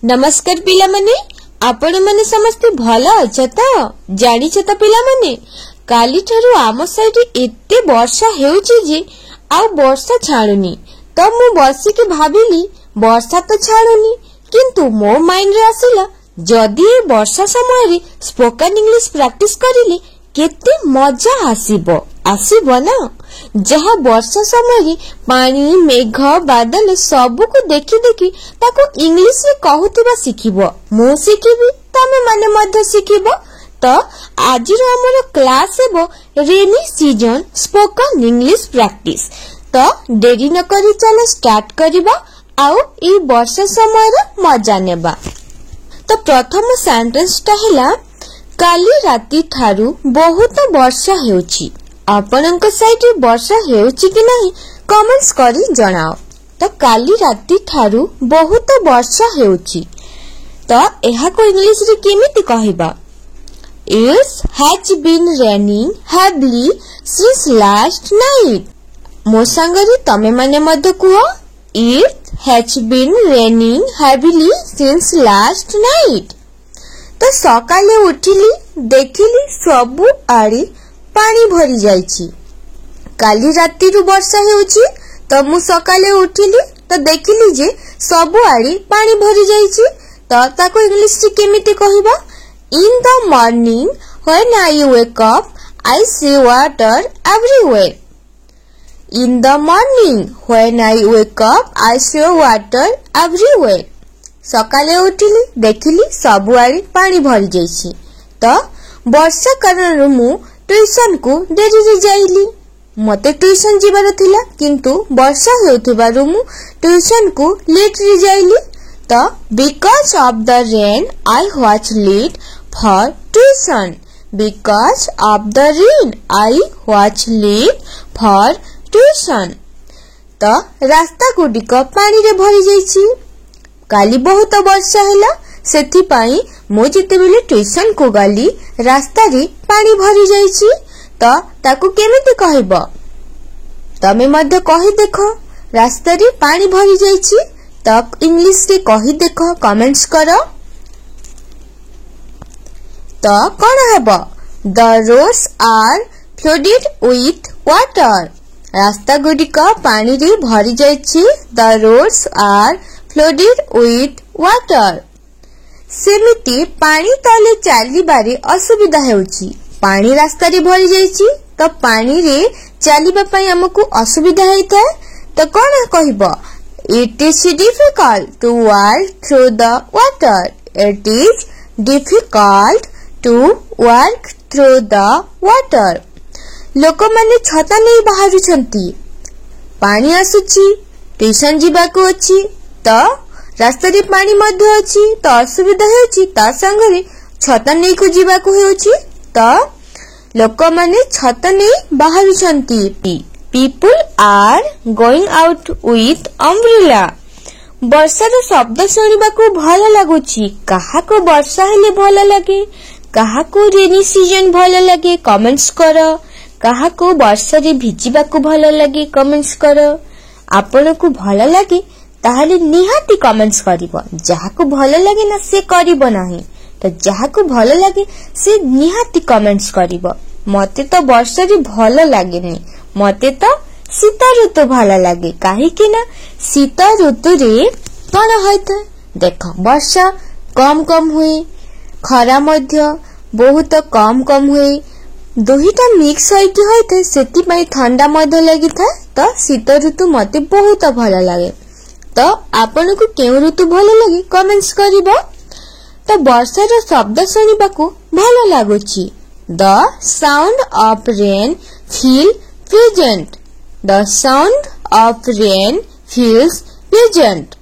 नमस्कार पिला माने आपण माने समस्त भला अच्छा तो जानी तो पिला माने काली ठारू आम साइड एते वर्षा हेउची जे आ वर्षा छाड़ुनी तो मु बसी के भाबिली वर्षा तो छाड़ुनी किंतु मो माइंड रे आसिला जदी वर्षा समय रे स्पोकन इंग्लिश प्रैक्टिस करिले केते मजा आसीबो ना जहा वर्षा समय रे पानी मेघ बादल सब को देखि देखि ताको इंग्लिश रे कहूतिबा सिखिबो मु सिखिबी तमे माने मध्य सिखिबो तो आज हमर क्लास हेबो rainy season spoken English practice तो देरी न करी चलो स्टार्ट करिबा आउ ई वर्षा समय रे मजा नेबा। तो प्रथम सेंटेंस ता हैला काली राती ठारू बहुत वर्षा हेउची आपनक साइड वर्षा हेउची कि नहीं कमेंट्स करी जणाओ। तो काली राती ठारू बहुत वर्षा हेउची तो एहा को इंग्लिश रे केमिति कहबा It has been raining heavily since last night मो संगरी तमे माने मध्य कुहो It has been raining heavily since last night तो सकाले उठिली देखिली सबु आड़ी पानी भरी जाइछि काली राती रु वर्षा हेउछि तो मु सकाले उठिली तो देखिली जे सबु आड़ी पानी भरी जाइछि तो ताको इंग्लिश रे केमिति कहबा In the morning when I wake up I see water everywhere In the morning when I wake up I see water everywhere सकाले उठिली देखिली सबु आड़ी पानी भरी जाइछि तो वर्षा कारण मु ट्यूशन को देरी रे जाइली मते ट्यूशन जीवार थिला किंतु वर्षा हेउथिबारु मु ट्यूशन को लेट रे जाइली तो because of the rain I was late for tuition because of the rain I was late for tuition तो रास्ता गुडिक पानी रे भरी जाइछि काली बहुत वर्षा हैला सेथि पाई मो जेते बेले ट्यूशन को गली रास्ता रे पानी भरी जाइछि तो ताको केमिति कहबो तमे मध्य कहि देखो रास्ता रे पानी भरी जाइछि तो इंग्लिश रे कहि देखो कमेंट्स करो तो कोन हेबो the roads are flooded with water रास्ता गुडिक पानी रे भरी जाइछि the roads are flooded with water सेमिति पानी तले चाली बारे असुविधा हेउची पानी रास्ता रे भरी जाइछि तो पानी रे चालीबा पई हमकु असुविधा हेता तो कोन कहबो It is difficult to walk through the water It is difficult to walk through the water लोक माने छता नहीं बाहर छंती पानी आसुची ट्यूशन जीवाको अछि तो रास्ता रे पानी मध्य अछि तो असुविधा हेउची ता संगरे छता नहीं को जीवाको हेउची तो लोक माने छता नहीं बाहर छंती People are going out with umbrella वर्षार शब्द सुनिबाको भल लागुची काहाको वर्षा हेले भल लागे काहाको रेनी सीजन भल लागे कमेंट्स करो काहाको वर्षा रे भिजिबाको भल लागे कमेंट्स करो आपनको भल लागे ताहाले निहाती कमेंट्स करिवो जाहाको भल लागे ना से करिवो नाही तो जाहाको भल लागे से निहाती कमेंट्स करिवो मते तो वर्षा रे भल लागेनी मते तो शीत ऋतु भल लागे काहे कि ना शीत ऋतु रे कोन होइते देखो वर्षा कम कम हुए खरा मध्य बहुत कम कम हुए दुहीटा मिक्स होइके होइते सेति पई ठंडा मध्य लागि था तो शीत ऋतु मते बहुत भल लागे तो आपन को केउ ऋतु भल लागे कमेंट्स करिवो तो वर्षा रो शब्द सुनिबाको भल लागुची the sound of rain feel pleasant the sound of rain feels pleasant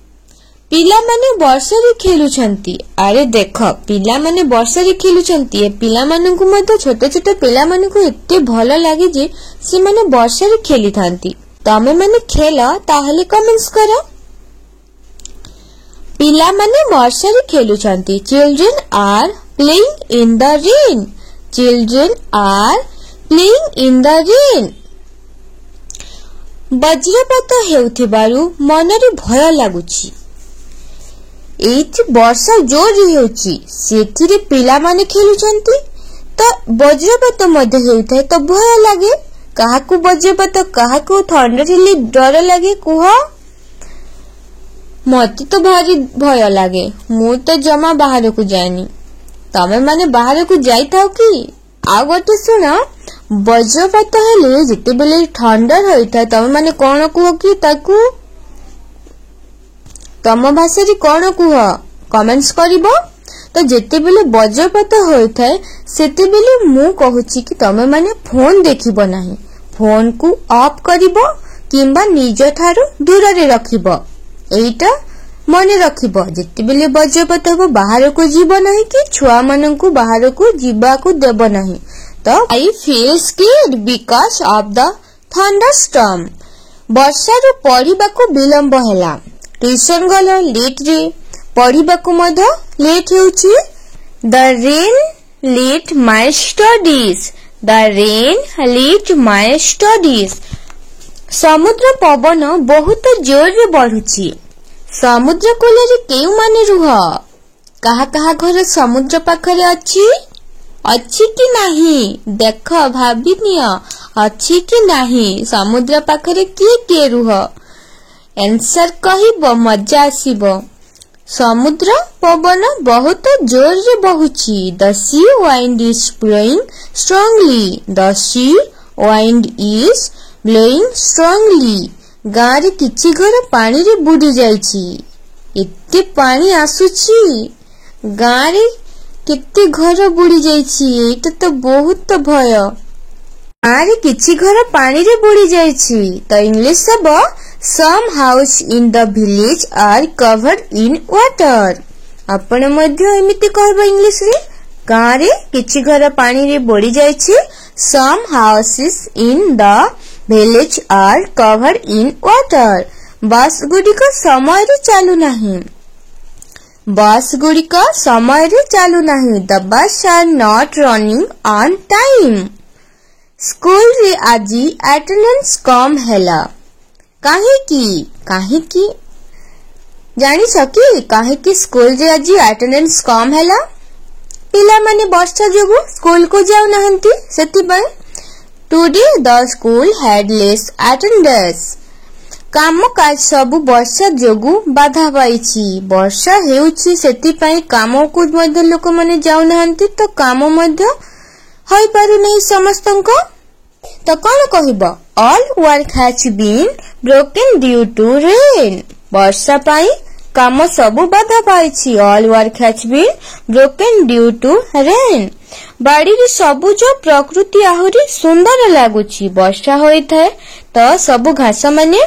पिला माने वर्षा रे खेलु छंती अरे देखो पिला माने वर्षा रे खेलु छंती ए पिला माने को मते छोटे छोटे पिला माने को एते भलो लागे जे से माने वर्षा रे खेली थांती तमे माने खेला ताहले कमेंट्स करो पिला माने वर्षा रे खेलु छंती children are playing in the rain children are playing in the rain वज्रपात हेउथिबारु मनरे भय लागुची एइठी वर्षा जोर हेउची सेथिरे पिला माने खेलुचंती तो वज्रपात मध्य हेउथाय तो भय लागे काहाकू वज्रपात काहाकू ठंडा हेले डर लागे कुह मते तो भारी भय लागे मु तो जमा बाहर को जानी तमे माने बाहर को जाइताओ कि आ गोटे सुन वज्रपात हेले जेते बेले ठंडा होइता तमे माने कोन कुह कि ताकू तम भाषा रे कोन कुह कमेंट्स करिवो तो जेते बेले वज्रपात होइथाय सेते बेले मु कहूची कि तमे माने फोन देखिबो नाही फोन को ऑफ करिवो किंबा निज थारु दूर रे रखिबो एइटा मने रखिबो जेते बेले वज्रपात हो बाहर को जीवो नाही कि छुआ मानन को बाहर को जीवा को देबो नाही तो I feel scared because of the thunderstorm वर्षा रो पढ़िबा को विलंब हैला ट्यूशन गलो लेट रे पढ़िबा को मध लेट हेउची the rain let my studies the rain let my studies समुद्र पवन बहुत जोर रे बढ़ुची समुद्र कूल रे केउ माने रुह कहा कहा घर समुद्र पाखरे अच्छी कि नहीं देख भाभी निया अच्छी कि नहीं समुद्र पाखरे किए रुह आंसर कहिबो मजा आसीबो समुद्र पवन बहुत जोर रे बहुची the sea wind is blowing strongly the sea wind is blowing strongly गारे किछि घर पानी रे बुडी जाईची एते पानी आसुची गारे केते घर बुडी जाईची एटा तो बहुत भय गारे किछि घर पानी रे बुडी जाईची तो इंग्लिश सब some house in the village are covered in water आपण मध्य एमिति कहबो इंग्लिश रे गारे किछि घर पानी रे बुडी जाईची some houses in the village are covered in water बस गुडिक समय रे चालू नाही बस गुडिक समय रे चालू नाही the bus are not running on time school रे आजी अटेंडेंस कम हैला काहे की जानी सकी काहे की स्कूल रे आजी अटेंडेंस कम हैला पिला माने वर्षा जोगु स्कूल को जाउ नाहंती सेति पय today the school had less attendance काम काज सब वर्षा जोगु बाधा पाइछि वर्षा हेउछि सेति पय काम को मध्य लोक माने जाउ नाहंती तो काम मध्य होई पारु नहीं समस्तंको तो कौन कहब all work has been broken due to rain वर्षा पाई काम सब बाधा पाइछि all work has been broken due to rain बाड़ी रे सबुज प्रकृति आहुरी सुंदर लागुछि वर्षा होई थाए तो सब घास माने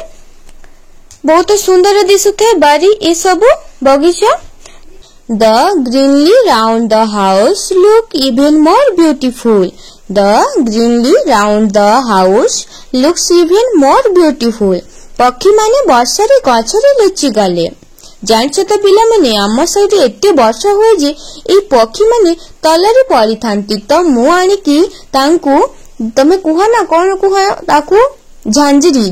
बहुत सुंदर दिसुथे बारी ए सब बगीचा The greenery round the house look even more beautiful. The greenery round the house looks even more beautiful. पक्षी माने वर्षा रे गछ रे लुचि गले जानिछ तो पिला माने आम साइड एते वर्षा होय जे ए पक्षी माने तलरे पड़ी थांती तो मु आनी की तांकू तमे कुहा ना कोन कुहा ताकू झांझरी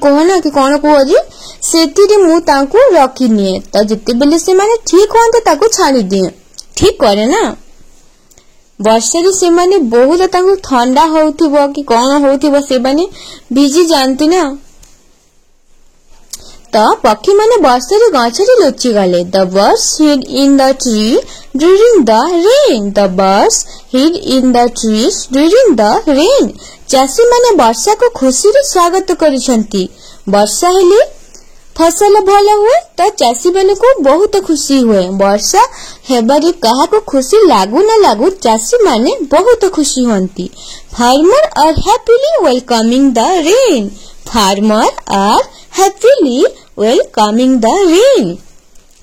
कह ना कि कौन कह जी से मु तांकू रखी निए तो जिते बेले से माने ठीक होते ताकू छाड़ी दिए ठीक करे ना वर्षा रे से माने बहुत तांकू ठंडा होउथिबो कि कौन होउथिबो से माने भिजी जानती ना तो पक्षी माने वर्षा रे गछ रे लुचि गले the birds hid in the tree during the rain the birds hid in the trees during the rain चासी माने वर्षा को खुशी रे स्वागत करिसंती वर्षा हेले फसल भलो हुए तो चासी माने को बहुत खुशी हुए वर्षा हेबारे कहा को खुशी लागू ना लागू चासी माने बहुत खुशी होंती farmer are happily welcoming the rain farmer are happily welcoming the rain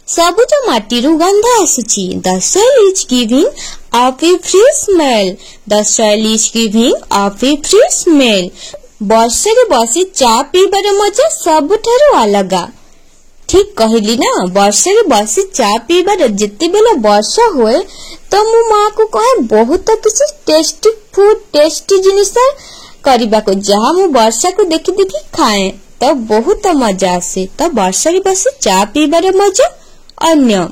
सबुज माटी रु गंध आसुची the soil is giving off a fresh smell the soil is giving off a fresh smell वर्षा रे बसी चा पीबार मजा सबठारु अलगा ठीक कहली ना वर्षा रे बसी चा पीबार जेते बेला वर्षा होए तो मु मां को कहे बहुत किसी टेस्टी फूड टेस्टी जिनिस करबा को जहा मु वर्षा को देखि देखि खाए तो बहुत मजा आसे तो वर्षा रे बसी चा पीबार मजा अन्य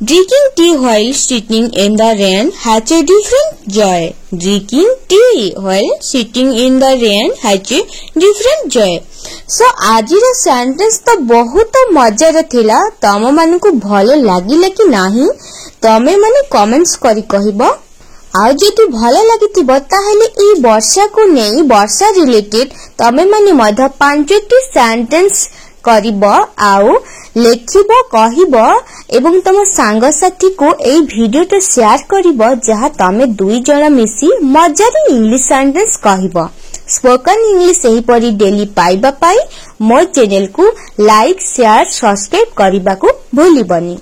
Drinking tea while sitting in the rain has a different joy. Drinking tea while sitting in the rain has a different joy. So आजिर सेंटेंस तो बहुत मजार थिला तम मानकु भलो लागिला कि नाही तमे माने कमेंट्स करी कहिबो आ जति भलो लागितिबो ताहेले ई वर्षा को नेई वर्षा रिलेटेड तमे माने मध्य 5टी सेंटेंस करिबो आउ लेखिबो कहिबो एवं तम सांग साथी को एई वीडियो तो शेयर करिबो जहा तमे दुई जण मिसी मजारे इंग्लिश सेंटेंस कहिबो स्पोकन इंग्लिश एही परी डेली पाइबा पाई मो चैनल को लाइक शेयर सब्सक्राइब करिबा को भूलिबनी।